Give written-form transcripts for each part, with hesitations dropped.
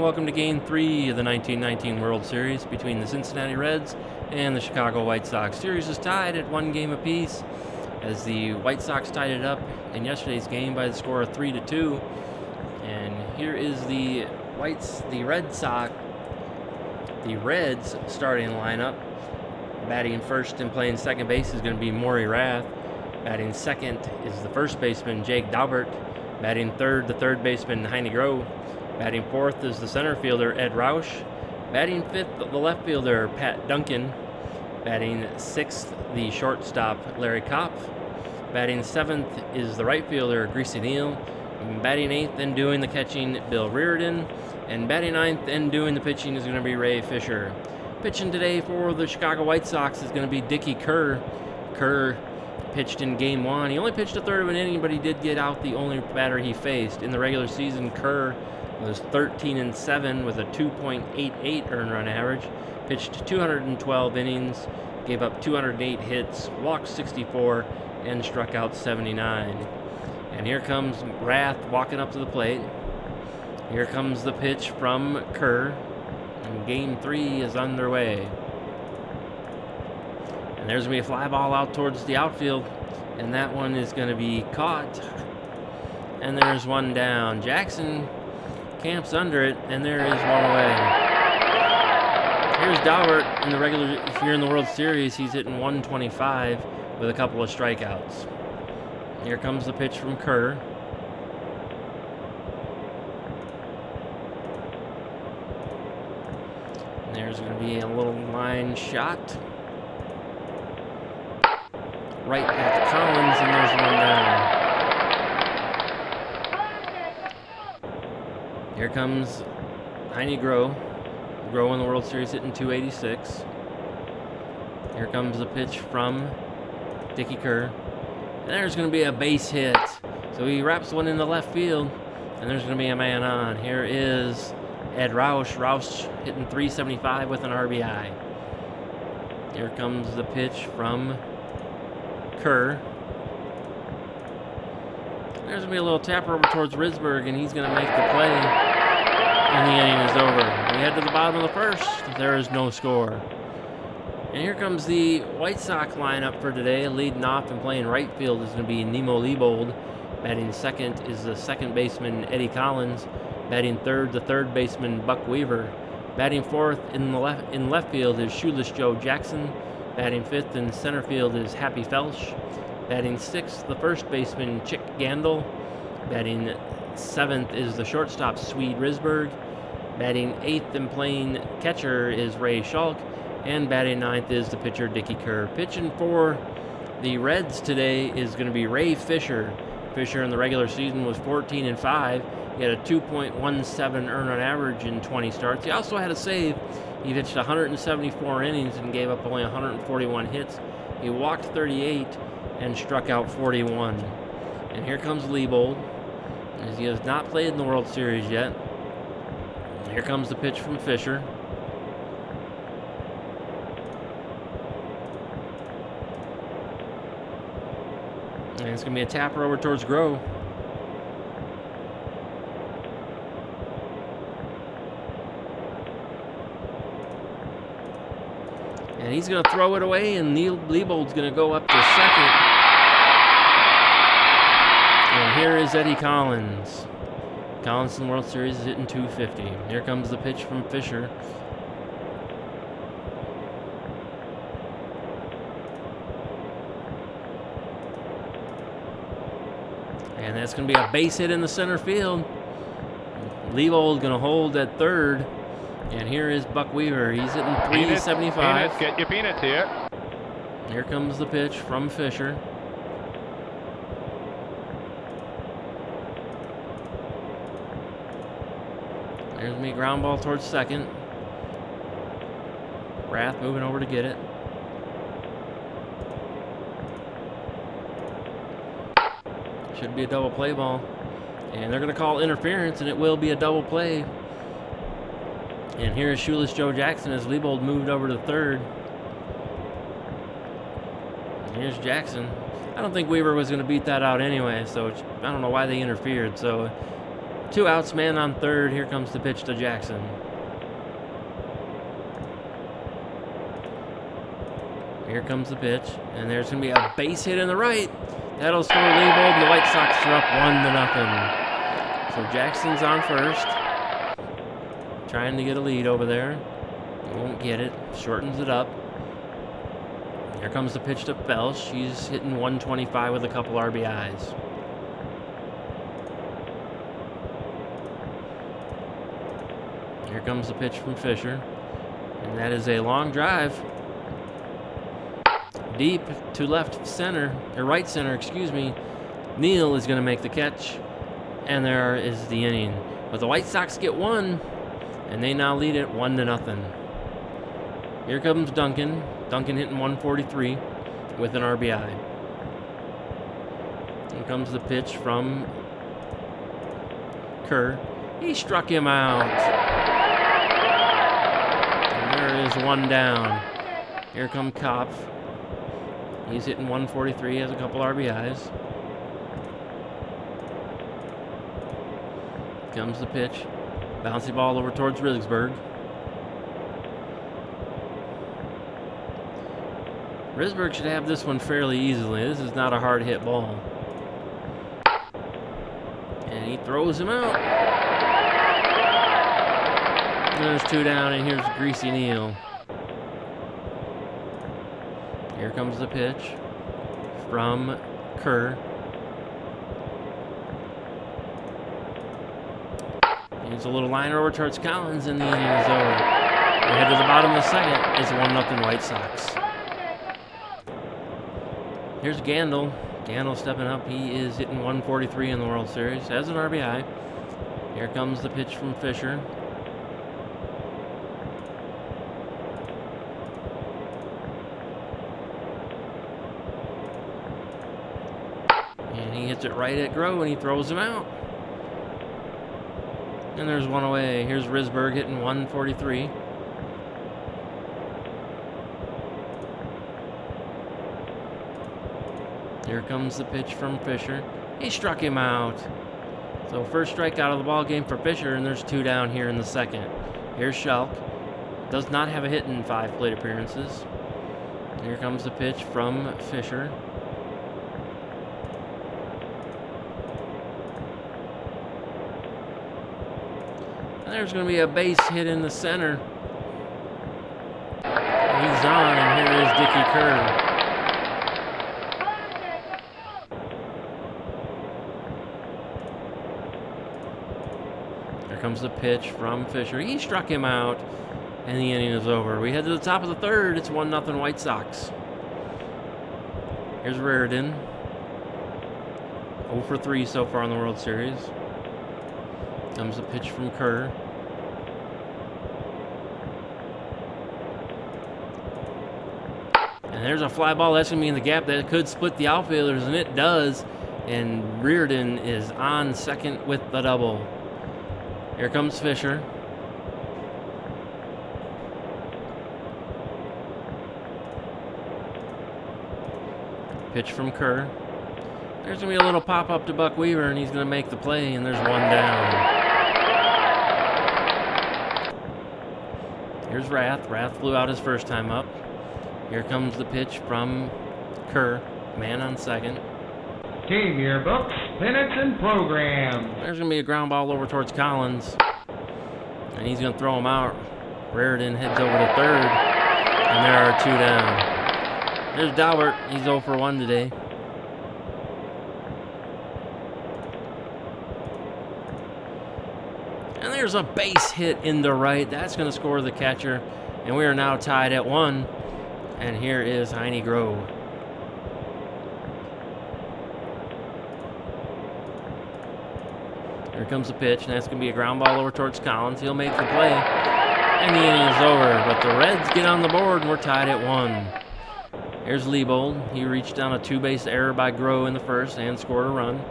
welcome to Game 3 of the 1919 World Series between the Cincinnati Reds and the Chicago White Sox. Series is tied at 1 game apiece as the White Sox tied it up in yesterday's game by the score of 3-2. And here is the Reds starting lineup. Batting first and playing second base is going to be Maury Rath. Batting second is the first baseman Jake Daubert. Batting third, the third baseman Heine Groh. Batting fourth is the center fielder Ed Roush. Batting fifth, the left fielder Pat Duncan. Batting sixth, the shortstop Larry Kopf. Batting seventh is the right fielder Greasy Neal. Batting eighth and doing the catching Bill Reardon. And batting ninth and doing the pitching is going to be Ray Fisher. Pitching today for the Chicago White Sox is going to be Dickie Kerr. Kerr pitched in Game 1. He only pitched a third of an inning, but he did get out the only batter he faced. In the regular season, Kerr was 13-7 with a 2.88 earned run average. Pitched 212 innings, gave up 208 hits, walked 64, and struck out 79. And here comes Rath walking up to the plate. Here comes the pitch from Kerr. And Game 3 is underway. And there's going to be a fly ball out towards the outfield. And that one is going to be caught. And there's one down. Jackson camps under it, and there is one away. Here's Daubert here in the World Series. He's hitting 125 with a couple of strikeouts. Here comes the pitch from Kerr. And there's going to be a little line shot right at Collins, and there's one down. Here comes Heine Groh. Groh in the World Series hitting 286. Here comes the pitch from Dickie Kerr. And there's going to be a base hit. So he wraps one in the left field, and there's going to be a man on. Here is Ed Roush. Roush hitting 375 with an RBI. Here comes the pitch from Kerr. There's going to be a little tapper over towards Risberg, and he's going to make the play. And the inning is over. We head to the bottom of the first. There is no score. And here comes the White Sox lineup for today. Leading off and playing right field is going to be Nemo Leibold. Batting second is the second baseman Eddie Collins. Batting third, the third baseman Buck Weaver. Batting fourth in left field is Shoeless Joe Jackson. Batting fifth in center field is Happy Felsch. Batting sixth, the first baseman Chick Gandil. Batting seventh is the shortstop Swede Risberg. Batting eighth and playing catcher is Ray Schalk. And batting ninth is the pitcher Dickie Kerr. Pitching for the Reds today is going to be Ray Fisher. Fisher in the regular season was 14-5. He had a 2.17 earned run average in 20 starts. He also had a save. He pitched 174 innings and gave up only 141 hits. He walked 38 and struck out 41. And here comes Leibold, as he has not played in the World Series yet. Here comes the pitch from Fisher. And it's going to be a tapper over towards Groh. And he's going to throw it away, and Leibold's going to go up to second. And here is Eddie Collins. Collins in the World Series is hitting 250. Here comes the pitch from Fisher. And that's going to be a base hit in the center field. Leibold going to hold at third. And here is Buck Weaver. He's hitting 375. Get your peanuts here. Here comes the pitch from Fisher. There's me ground ball towards second. Rath moving over to get it. Should be a double play ball. And they're going to call interference, and it will be a double play. And here is Shoeless Joe Jackson as Leibold moved over to third. And here's Jackson. I don't think Weaver was going to beat that out anyway, so I don't know why they interfered. So 2 outs, man on third. Here comes the pitch to Jackson. Here comes the pitch, and there's going to be a base hit in the right. That'll score Leibold, and the White Sox are up 1-0. So Jackson's on first, trying to get a lead over there. He won't get it, shortens it up. Here comes the pitch to Felsch. He's hitting 125 with a couple RBIs. Here comes the pitch from Fisher, and that is a long drive. Deep to left center, or right center, excuse me. Neal is going to make the catch, and there is the inning. But the White Sox get one, and they now lead it 1-0. Here comes Duncan. Duncan hitting 143 with an RBI. Here comes the pitch from Kerr. He struck him out. And there is one down. Here comes Kopf. He's hitting 143, has a couple RBIs. Comes the pitch. Bouncy ball over towards Risberg. Risberg should have this one fairly easily. This is not a hard hit ball. And he throws him out. And there's 2 down, and here's Greasy Neal. Here comes the pitch from Kerr. Here's a little liner over towards Collins, and the inning is over. We head to the bottom of the second. It's 1-0 White Sox. Here's Gandil. Gandil stepping up. He is hitting 143 in the World Series. Has an RBI. Here comes the pitch from Fisher. He hits it right at Groh, and he throws him out. And there's one away. Here's Risberg hitting 143. Here comes the pitch from Fisher. He struck him out. So first strikeout of the ball game for Fisher, and there's 2 down here in the second. Here's Schalk. Does not have a hit in 5 plate appearances. Here comes the pitch from Fisher. There's going to be a base hit in the center. He's on, and here is Dickey Kerr. Here comes the pitch from Fisher. He struck him out, and the inning is over. We head to the top of the third. It's 1-0 White Sox. Here's Reardon. 0 for 3 so far in the World Series. Comes the pitch from Kerr. And there's a fly ball that's going to be in the gap that could split the outfielders, and it does. And Reardon is on second with the double. Here comes Fisher. Pitch from Kerr. There's going to be a little pop-up to Buck Weaver, and he's going to make the play, and there's 1 down. Here's Rath. Rath flew out his first time up. Here comes the pitch from Kerr, man on second. Team yearbooks, minutes, and programs. There's going to be a ground ball over towards Collins, and he's going to throw him out. Reardon heads over to third, and there are 2 down. There's Daubert. He's 0 for 1 today. And there's a base hit in the right. That's going to score the catcher. And we are now tied at 1. And here is Heine Groh. Here comes the pitch, and that's going to be a ground ball over towards Collins. He'll make the play. And the inning is over. But the Reds get on the board, and we're tied at 1. Here's Leibold. He reached down a 2-base error by Groh in the first and scored a run.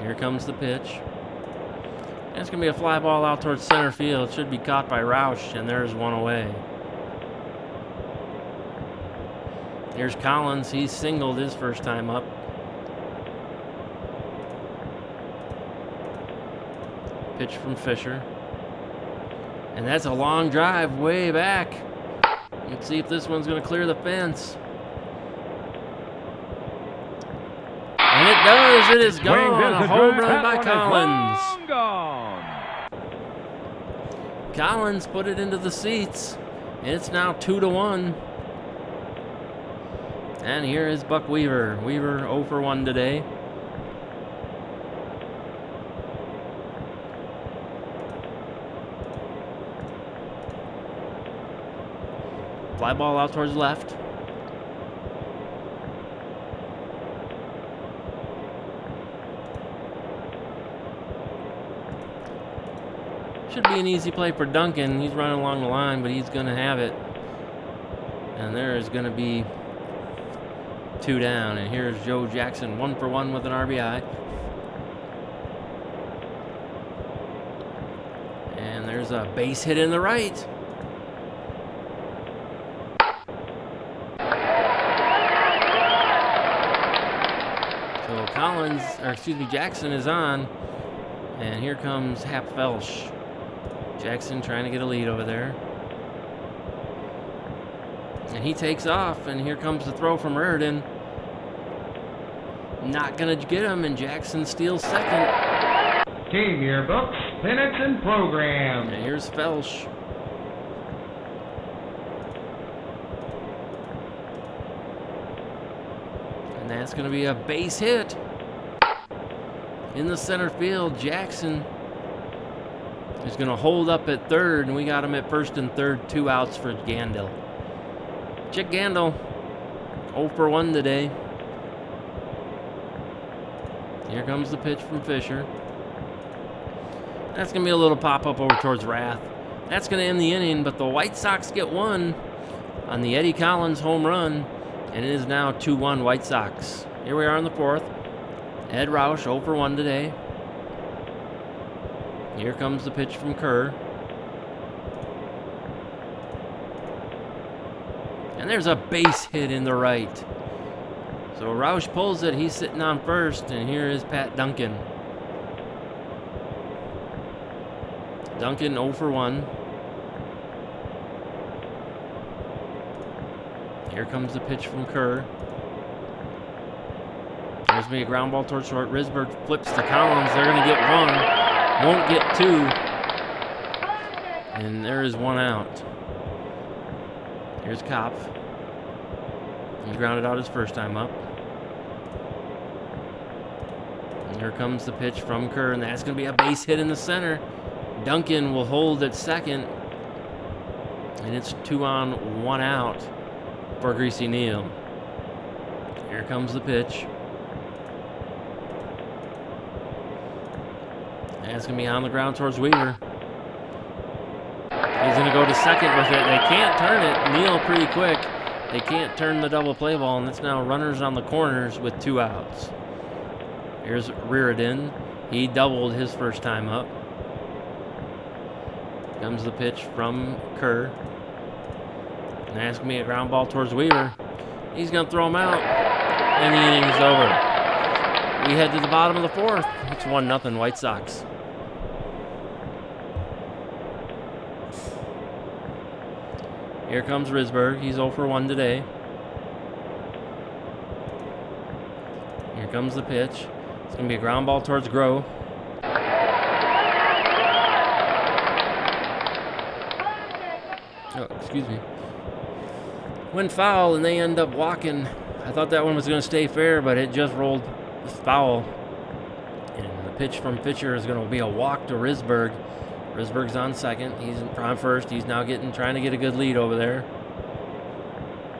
Here comes the pitch. And it's going to be a fly ball out towards center field. It should be caught by Roush, and there's one away. Here's Collins. He's singled his first time up. Pitch from Fisher. And that's a long drive way back. Let's see if this one's going to clear the fence. And it does. It is gone. A home run by Collins. Collins put it into the seats. And it's now 2-1. And here is Buck Weaver. Weaver 0 for 1 today. Fly ball out towards left. Should be an easy play for Duncan. He's running along the line, but he's going to have it. And there is going to be 2 down. And here's Joe Jackson, 1 for 1 with an RBI. And there's a base hit in the right. So Jackson is on. And here comes Hap Felsch. Jackson trying to get a lead over there. And he takes off, and here comes the throw from Reardon. Not gonna get him, and Jackson steals second. Team yearbooks, pennants, and programs. And here's Felsch. And that's gonna be a base hit. In the center field, Jackson is gonna hold up at third, and we got him at first and third, 2 outs for Gandil. Chick Gandil, 0 for 1 today. Here comes the pitch from Fisher. That's going to be a little pop-up over towards Rath. That's going to end the inning, but the White Sox get 1 on the Eddie Collins home run, and it is now 2-1 White Sox. Here we are in the 4th. Ed Roush, 0 for 1 today. Here comes the pitch from Kerr. And there's a base hit in the right. So Roush pulls it. He's sitting on first. And here is Pat Duncan. Duncan 0 for 1. Here comes the pitch from Kerr. There's going to be a ground ball towards short. Risberg flips to Collins. They're going to get 1. Won't get 2. And there is 1 out. Here's Kopf. He grounded out his first time up. And here comes the pitch from Kerr, and that's going to be a base hit in the center. Duncan will hold at second. And it's 2 on, 1 out for Greasy Neal. Here comes the pitch. And it's going to be on the ground towards Weaver. He's going to go to second with it. They can't turn it. Neal pretty quick. They can't turn the double play ball, and it's now runners on the corners with 2 outs. Here's Reardon. He doubled his first time up. Comes the pitch from Kerr. And that's going to be a ground ball towards Weaver. He's going to throw him out, and the inning is over. We head to the bottom of the 4th. It's 1-0 White Sox. Here comes Risberg. He's 0 for 1 today. Here comes the pitch. It's going to be a ground ball towards Groh. Oh, excuse me. Went foul, and they end up walking. I thought that one was going to stay fair, but it just rolled foul. And the pitch from Fisher is going to be a walk to Risberg. Risberg's on second. He's on first. He's now trying to get a good lead over there.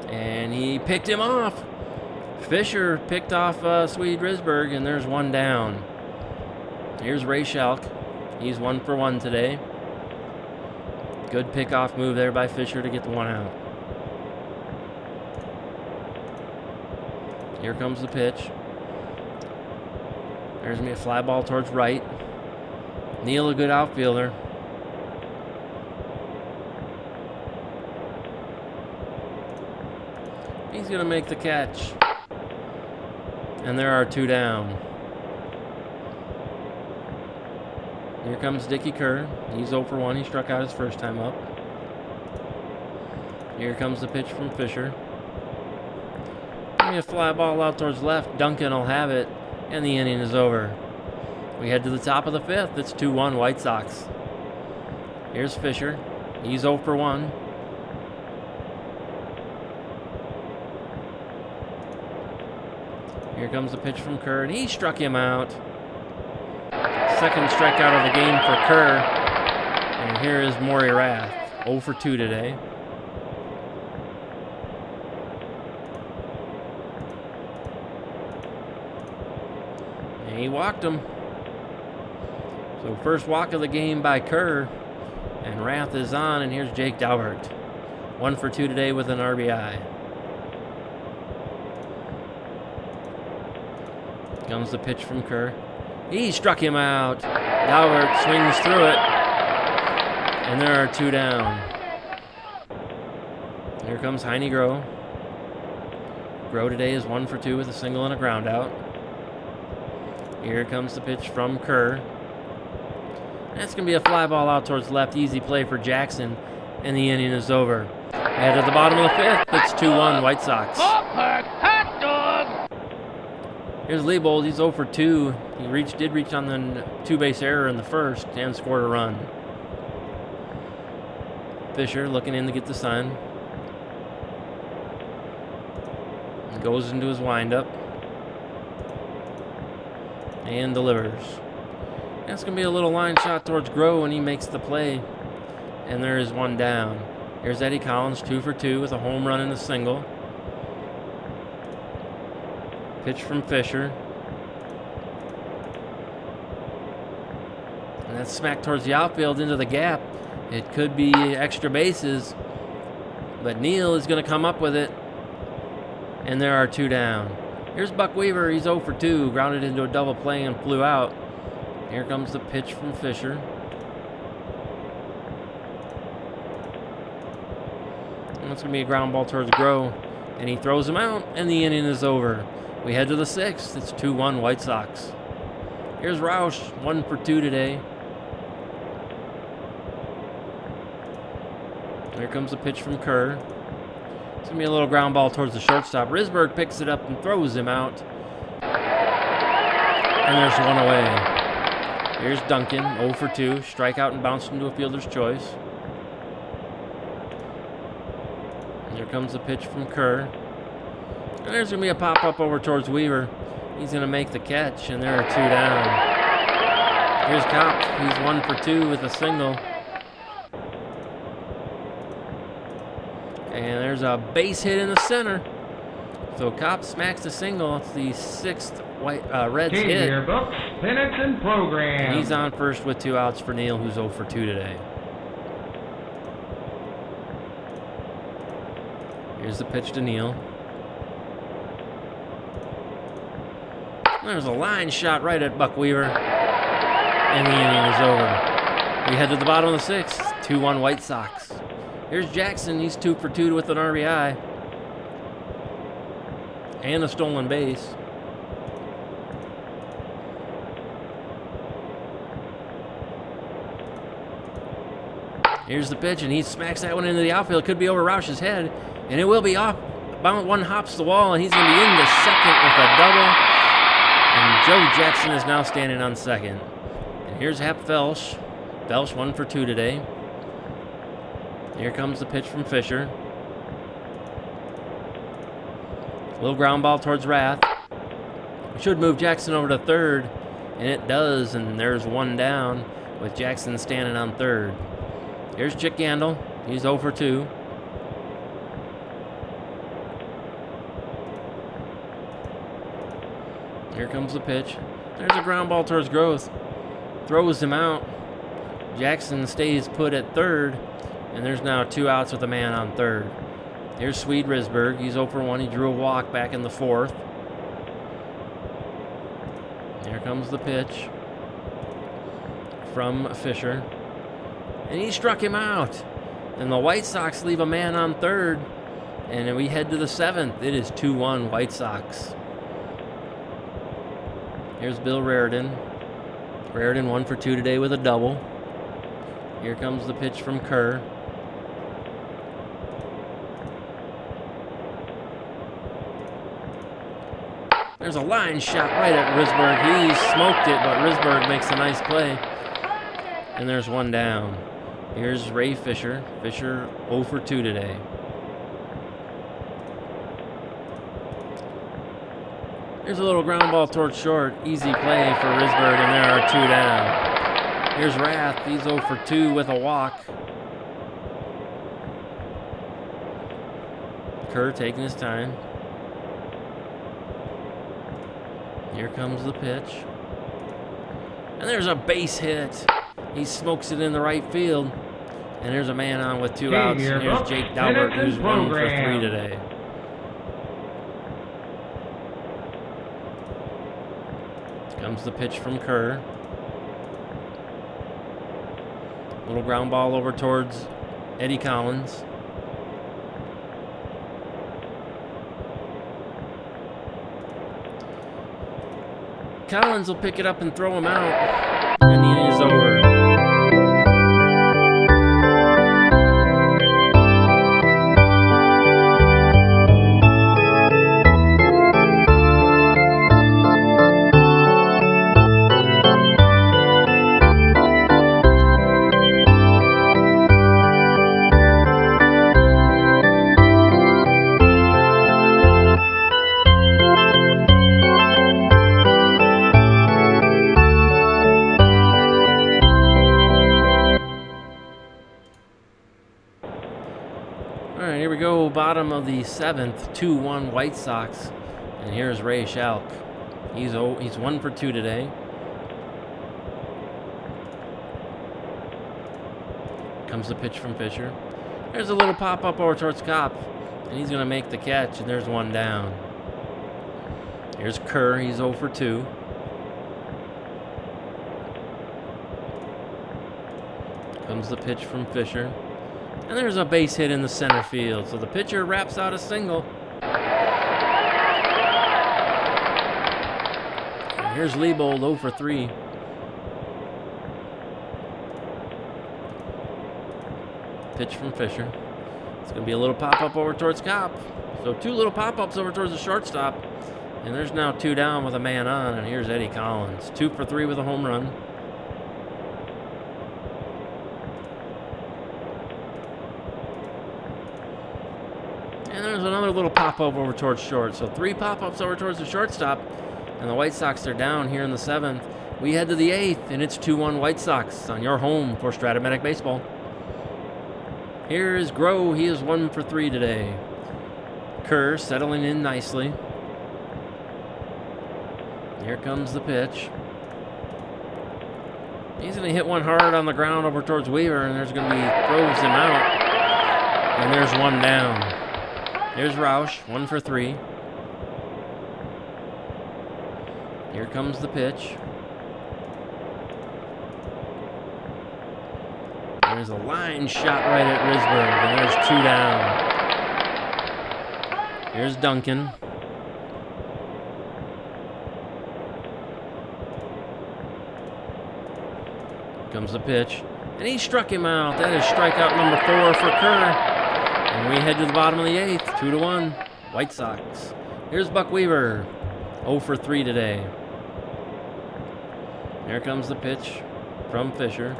And he picked him off. Fisher picked off Swede Risberg, and there's 1 down. Here's Ray Schalk. He's 1 for 1 today. Good pickoff move there by Fisher to get the 1 out. Here comes the pitch. There's going to be a fly ball towards right. Neal, a good outfielder. He's going to make the catch. And there are 2 down. Here comes Dickie Kerr. He's 0 for 1. He struck out his first time up. Here comes the pitch from Fisher. Give me a fly ball out towards left. Duncan will have it. And the inning is over. We head to the top of the 5th. It's 2-1 White Sox. Here's Fisher. He's 0 for 1. Here comes the pitch from Kerr, and he struck him out. Second strikeout of the game for Kerr. And here is Maury Rath, 0 for 2 today. And he walked him. So first walk of the game by Kerr. And Rath is on, and here's Jake Daubert. 1 for 2 today with an RBI. Comes the pitch from Kerr. He struck him out. Daubert swings through it. And there are 2 down. Here comes Heine Groh. Groh today is 1 for 2 with a single and a ground out. Here comes the pitch from Kerr. That's going to be a fly ball out towards left. Easy play for Jackson. And the inning is over. And at the bottom of the 5th, it's 2-1 White Sox. Here's Leibold. He's 0 for 2. He did reach on the 2-base error in the first and scored a run. Fisher looking in to get the sign. Goes into his windup. And delivers. That's going to be a little line shot towards Groh, and he makes the play. And there is 1 down. Here's Eddie Collins, 2 for 2 with a home run and a single. Pitch from Fisher. And that's smacked towards the outfield into the gap. It could be extra bases. But Neal is going to come up with it. And there are 2 down. Here's Buck Weaver. He's 0 for 2. Grounded into a double play and flew out. Here comes the pitch from Fisher. And it's going to be a ground ball towards Groh. And he throws him out. And the inning is over. We head to the 6th. It's 2-1 White Sox. Here's Roush, 1 for 2 today. Here comes the pitch from Kerr. It's going to be a little ground ball towards the shortstop. Risberg picks it up and throws him out. And there's 1 away. Here's Duncan, 0 for 2. Strikeout and bounced into a fielder's choice. Here comes the pitch from Kerr. And there's going to be a pop-up over towards Weaver. He's going to make the catch, and there are 2 down. Here's Kopp. He's 1 for 2 with a single. And there's a base hit in the center. So Kopp smacks the single. It's the 6th Reds hit. Your books, minutes, and programs. And he's on first with 2 outs for Neal, who's 0 for 2 today. Here's the pitch to Neal. There's a line shot right at Buck Weaver. And the inning is over. We head to the bottom of the 6th. 2-1 White Sox. Here's Jackson. He's 2 for 2 with an RBI. And a stolen base. Here's the pitch, and he smacks that one into the outfield. Could be over Roush's head. And it will be off. About 1 hops the wall, and he's going to be into second with a double. And Joe Jackson is now standing on second. And here's Hap Felsch. Felsch 1 for 2 today. Here comes the pitch from Fisher. Little ground ball towards Rath. Should move Jackson over to third. And it does. And there's 1 down with Jackson standing on third. Here's Chick Gandil. He's 0 for 2. Here comes the pitch. There's a ground ball towards Groth. Throws him out. Jackson stays put at third. And there's now 2 outs with a man on third. Here's Swede Risberg. He's 0 for 1. He drew a walk back in the 4th. Here comes the pitch from Fisher. And he struck him out. And the White Sox leave a man on third. And then we head to the 7th. It is 2-1 White Sox. Here's Bill Raritan. Raritan 1 for 2 today with a double. Here comes the pitch from Kerr. There's a line shot right at Risberg. He smoked it, but Risberg makes a nice play. And there's one down. Here's Ray Fisher. Fisher 0 for 2 today. Here's a little ground ball towards short. Easy play for Risberg, and there are 2 down. Here's Rath. He's 0 for 2 with a walk. Kerr taking his time. Here comes the pitch. And there's a base hit. He smokes it in the right field. And there's a man on with 2 outs. And here's Jake Dalbert, who's 1 for 3 today. Comes the pitch from Kerr. Little ground ball over towards Eddie Collins. Collins will pick it up and throw him out. And the inning is over. Here we go, bottom of the 7th, 2-1 White Sox. And here's Ray Schalk. He's 1 for 2 today. Comes the pitch from Fisher. There's a little pop-up over towards Kopp. And he's going to make the catch, and there's 1 down. Here's Kerr. He's 0 for 2. Comes the pitch from Fisher. And there's a base hit in the center field. So the pitcher wraps out a single. And here's Leibold 0 for 3. Pitch from Fisher. It's going to be a little pop-up over towards Kopp. So 2 little pop-ups over towards the shortstop. And there's now 2 down with a man on. And here's Eddie Collins. 2 for 3 with a home run. And there's another little pop-up over towards short. So 3 pop-ups over towards the shortstop. And the White Sox are down here in the 7th. We head to the 8th, and it's 2-1 White Sox on your home for Stratomatic Baseball. Here is Groh. He is 1 for 3 today. Kerr settling in nicely. Here comes the pitch. He's going to hit one hard on the ground over towards Weaver, and there's going to be throws him out. And there's 1 down. Here's Roush, 1 for 3. Here comes the pitch. There's a line shot right at Risberg, and there's 2 down. Here's Duncan. Comes the pitch, and he struck him out. That is strikeout number 4 for Kerr. And we head to the bottom of the 8th, 2-1, White Sox. Here's Buck Weaver, 0 for 3 today. Here comes the pitch from Fisher.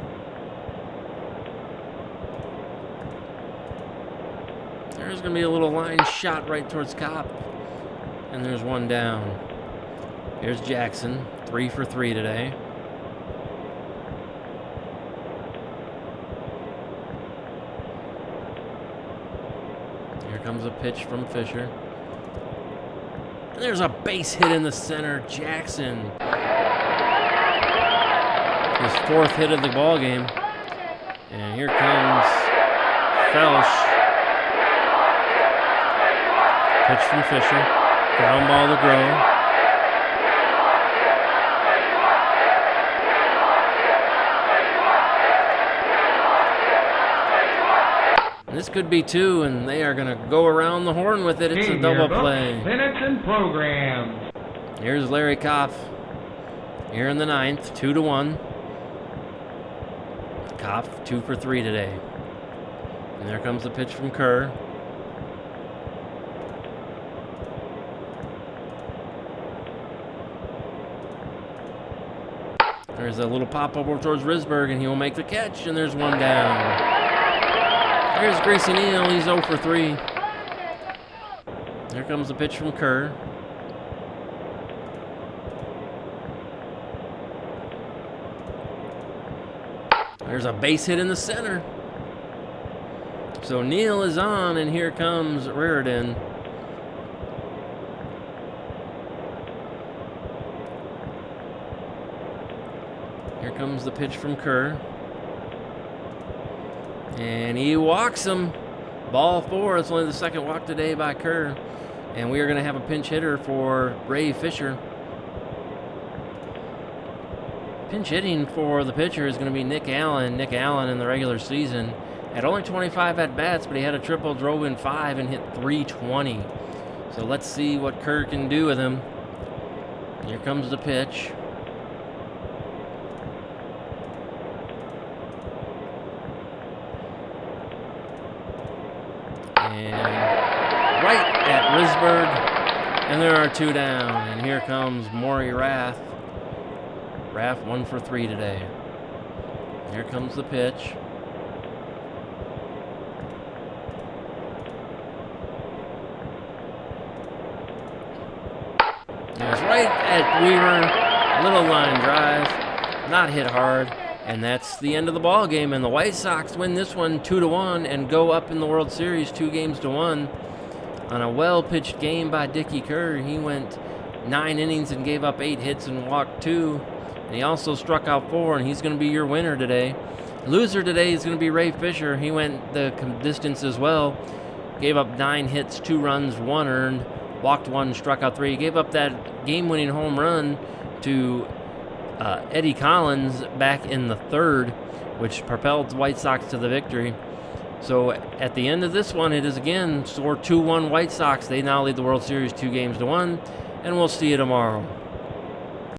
There's going to be a little line shot right towards Kopp. And there's 1 down. Here's Jackson, 3 for 3 today. Here comes a pitch from Fisher. And there's a base hit in the center. Jackson. His 4th hit of the ball game. And here comes Felsch. Pitch from Fisher. Ground ball to Groh. This could be two, and they are going to go around the horn with it. It's a double play. Minutes and programs. Here's Larry Koff here in the ninth, 2-1. Koff 2 for 3 today. And there comes the pitch from Kerr. There's a little pop over towards Risberg, and he'll make the catch, and there's one down. Here's Gracie Neal, he's 0 for 3. Here comes the pitch from Kerr. There's a base hit in the center. So Neal is on, and here comes Reardon. Here comes the pitch from Kerr. And he walks him. Ball 4. It's only the second walk today by Kerr. And we are going to have a pinch hitter for Ray Fisher. Pinch hitting for the pitcher is going to be Nick Allen. Nick Allen in the regular season had only 25 at-bats, but he had a triple, drove in 5, and hit .320. So let's see what Kerr can do with him. Here comes the pitch. And right at Risberg, and there are 2 down. And here comes Maury Rath. Rath 1 for 3 today. Here comes the pitch. And it's right at Weaver. Little line drive. Not hit hard. And that's the end of the ball game. And the White Sox win this one 2-1 and go up in the World Series 2-1 on a well-pitched game by Dickie Kerr. He went 9 innings and gave up 8 hits and walked 2. And he also struck out 4, and he's going to be your winner today. Loser today is going to be Ray Fisher. He went the distance as well. Gave up 9 hits, 2 runs, 1 earned, walked 1, struck out 3. He gave up that game-winning home run to Eddie Collins back in the 3rd, which propelled the White Sox to the victory. So at the end of this one, it is again score 2-1 White Sox. They now lead the World Series 2-1, and we'll see you tomorrow.